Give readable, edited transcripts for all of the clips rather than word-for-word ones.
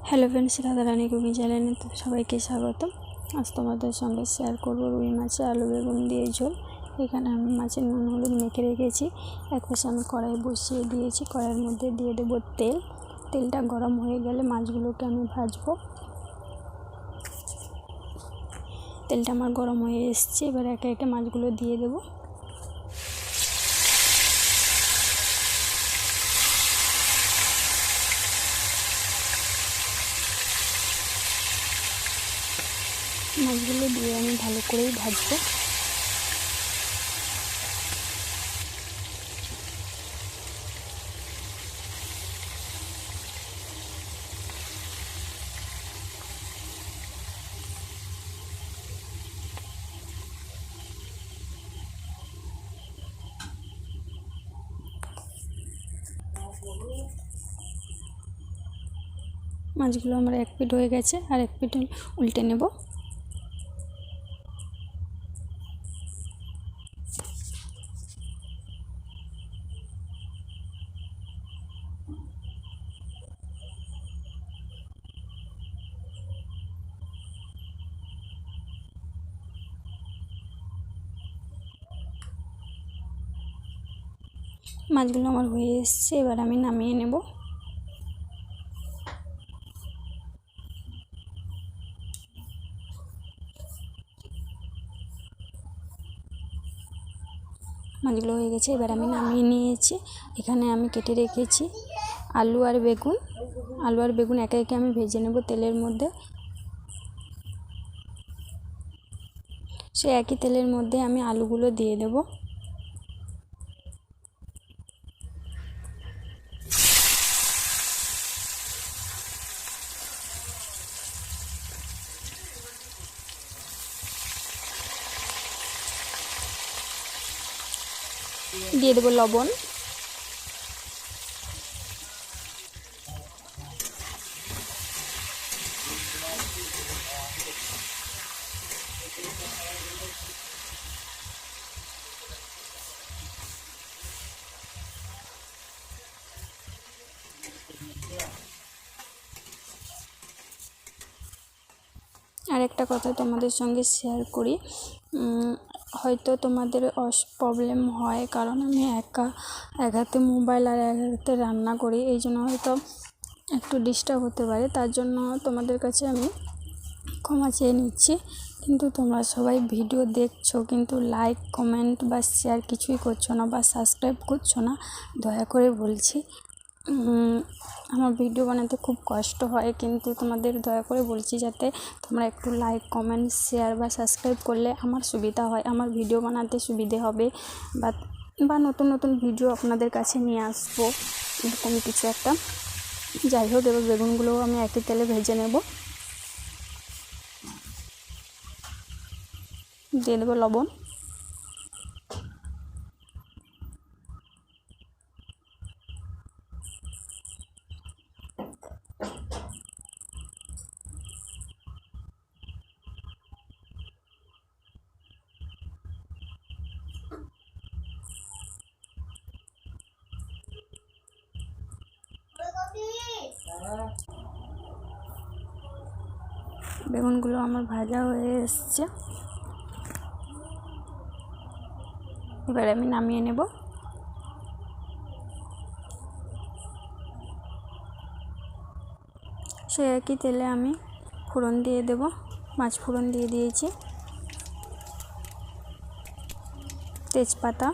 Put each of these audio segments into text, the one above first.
Hello friends, Radharani cooking চ্যানেলে সবাইকে স্বাগত। আজ তোমাদের সঙ্গে শেয়ার করবো রুই মাছে আলু বেগুন দিয়ে ঝোল। এখানে আমি মাছের নুন হলুদ মেখে রেখেছি। এক পাশে আমি কড়াই বসিয়ে দিয়েছি। কড়াইয়ের মধ্যে দিয়ে দেবো তেল। তেলটা গরম হয়ে গেলে মাছগুলোকে আমি ভাজবো। তেলটা আমার গরম হয়ে এসছে, এবার একে একে মাছগুলো দিয়ে দেবো। মাছগুলো দিয়ে আমি ভালো করেই ভাজবো। মাছগুলো আমার এক পিঠ হয়ে গেছে, আর এক পিঠ উল্টে নেব। মাছগুলো আমার হয়ে এসছে, এবার আমি নামিয়ে নেব। মাছগুলো হয়ে গেছে, এবার আমি নামিয়ে নিয়েছি। এখানে আমি কেটে রেখেছি আলু আর বেগুন একে একে আমি ভেজে নেব তেলের মধ্যে। সেই একই তেলের মধ্যে আমি আলুগুলো দিয়ে দেব। দিয়ে দেবো লবণ। আর একটা কথা তোমাদের সঙ্গে শেয়ার করি, হয়তো তোমাদের প্রবলেম হয়, কারণ আমি এক হাতে মোবাইল আর এক হাতে রান্না করি, এই জন্য হয়তো একটু ডিস্টার্ব হতে পারে। তার জন্য তোমাদের কাছে আমি ক্ষমা চেয়ে নিচ্ছি। কিন্তু তোমরা সবাই ভিডিও দেখছো, কিন্তু লাইক কমেন্ট বা শেয়ার কিছুই করছো না, বা সাবস্ক্রাইব করছো না। দয়া করে বলছি, আমার ভিডিও বানাতে খুব কষ্ট হয়, কিন্তু তোমাদের দয়া করে বলছি যাতে তোমরা একটু লাইক কমেন্ট শেয়ার বা সাবস্ক্রাইব করলে আমার সুবিধা হয়, আমার ভিডিও বানাতে সুবিধে হবে, বা নতুন নতুন ভিডিও আপনাদের কাছে নিয়ে আসবো, এরকম কিছু একটা। যাই হোক, এবার বেগুনগুলোও আমি একই তেলে ভেজে নেব। দিয়ে দেবো লবণ। বেগুনগুলো আমার ভাজা হয়ে এসছে, এবার আমি নামিয়ে নেব। সে একই তেলে আমি ফোড়ন দিয়ে দেব। মাছ ফোড়ন দিয়ে দিয়েছি, তেজপাতা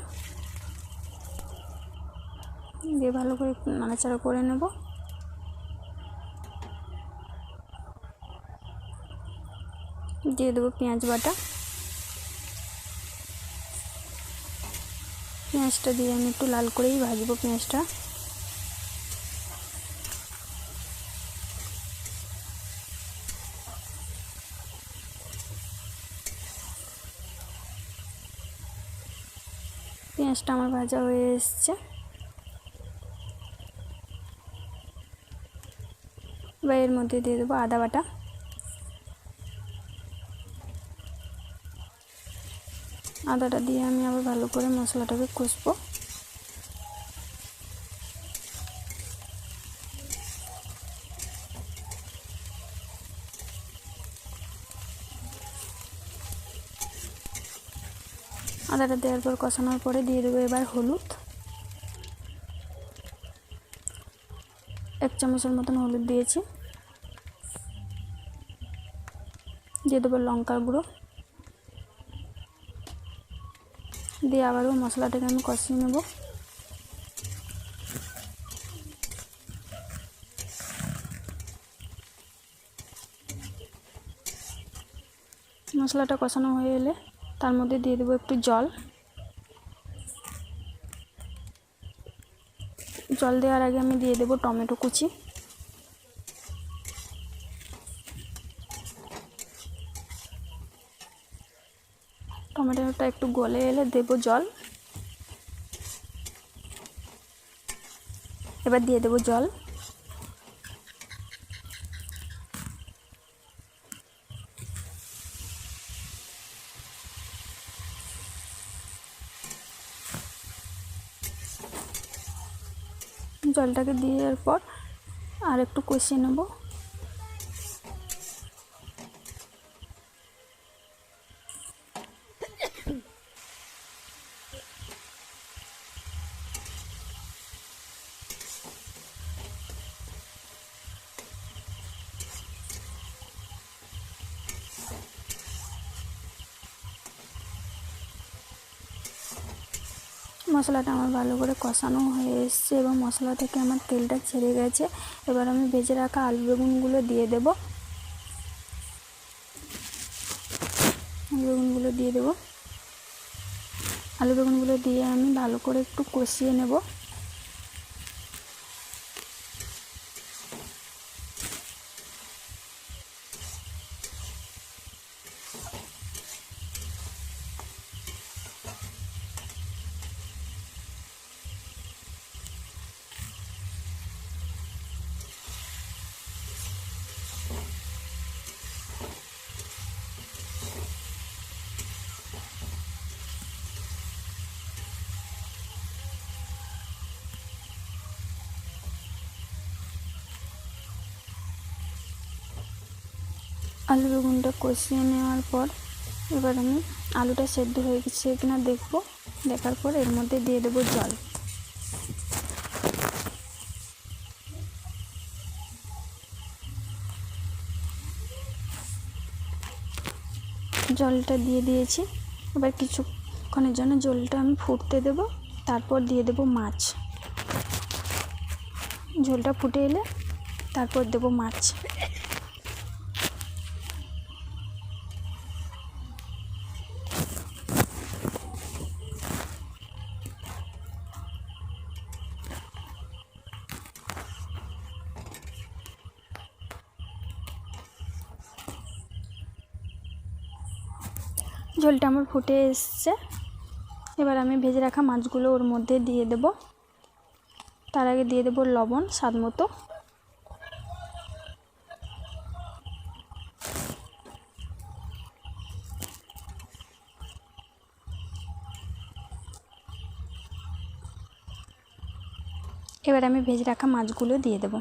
দিয়ে ভালো করে নাড়াচাড়া করে নেব। দিয়ে দেবো পেঁয়াজ বাটা। পেঁয়াজটা দিয়ে আমি একটু লাল করেই ভাজবো পেঁয়াজটা। পেঁয়াজটা আমার ভাজা হয়ে এসছে, এবার এর মধ্যে দিয়ে দেবো আদা বাটা। আদাটা দিয়ে আমি আবার ভালো করে মশলাটাকে কষবো। আদাটা দেওয়ার পর কষানোর পরে দিয়ে দেবো এবার হলুদ, 1 চামচের মতন হলুদ দিয়েছি। দিয়ে দেবো লঙ্কার গুঁড়ো, দিয়ে আবারও মশলাটাকে আমি কষিয়ে নেব। মশলাটা কষানো হয়ে এলে তার মধ্যে দিয়ে দেবো একটু জল। জল দেওয়ার আগে আমি দিয়ে দেবো টমেটো কুচি। টমেটোটা একটু গলে এলে দেবো জল। এবার দিয়ে দেবো জল। জলটাকে দেওয়ার পর আর একটু কষিয়ে নেব। মশলাটা আমার ভালো করে কষানো হয়ে এসছে এবং মশলা থেকে আমার তেলটা ছেড়ে গেছে। এবার আমি ভেজে রাখা আলু বেগুনগুলো দিয়ে দেব। আলু বেগুনগুলো দিয়ে আমি ভালো করে একটু কষিয়ে নেব। আলু বেগুনটা কষিয়ে নেওয়ার পর এবার আমি আলুটা সেদ্ধ হয়ে গেছে কিনা দেখবো। দেখার পর এর মধ্যে দিয়ে দেবো জল। জলটা দিয়ে দিয়েছি। এবার কিছুক্ষণের জন্য জলটা আমি ফুটতে দেব। তারপর দিয়ে দেব মাছ। ঝোলটা ফুটে এলে তারপর দেব মাছ। ঝোলটা আমার ফুটে এসছে। এবার আমি ভেজে রাখা মাছগুলো ওর মধ্যে দিয়ে দেব। তার আগে দিয়ে দেব লবণ স্বাদ মতো। এবার আমি ভেজে রাখা মাছগুলো দিয়ে দেব।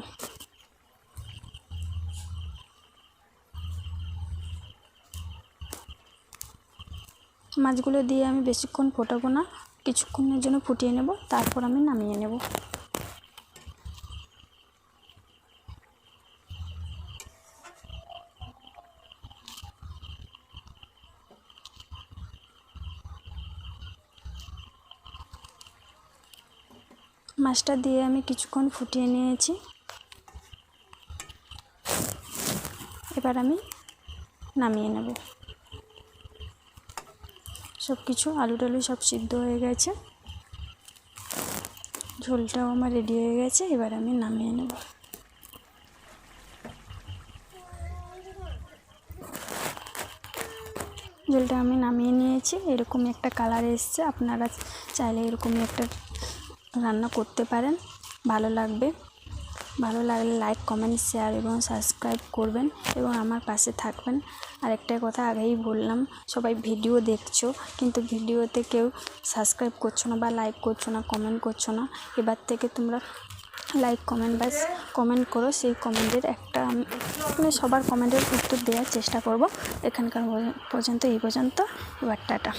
মাছগুলো দিয়ে আমি বেশিক্ষণ ফোটাবো না, কিছুক্ষণের জন্য ফুটিয়ে নেব, তারপর আমি নামিয়ে নেব। মাছটা দিয়ে আমি কিছুক্ষণ ফুটিয়ে নিয়েছি। এবার আমি নামিয়ে নেব। সব কিছু আলু টালু সব সিদ্ধ হয়ে গেছে, ঝোলটাও আমার রেডি হয়ে গেছে। এবার আমি নামিয়ে নেব। ঝোলটা আমি নামিয়ে নিয়েছি। এরকম একটা কালার এসছে। আপনারা চাইলে এরকমই একটা রান্না করতে পারেন, ভালো লাগবে। ভালো লাগলে লাইক কমেন্ট শেয়ার এবং সাবস্ক্রাইব করবেন এবং আমার পাশে থাকবেন। আরেকটা কথা আগেই বললাম, সবাই ভিডিও দেখছো কিন্তু ভিডিওতে কেউ সাবস্ক্রাইব করছো না বা লাইক করছো না, কমেন্ট করছো না। এবার থেকে তোমরা লাইক কমেন্ট করো। সেই কমেন্টের একটা মানে সবার কমেন্টের উত্তর দেওয়ার চেষ্টা করব। এখানকার পর্যন্ত এই পর্যন্ত। এবার টাটা।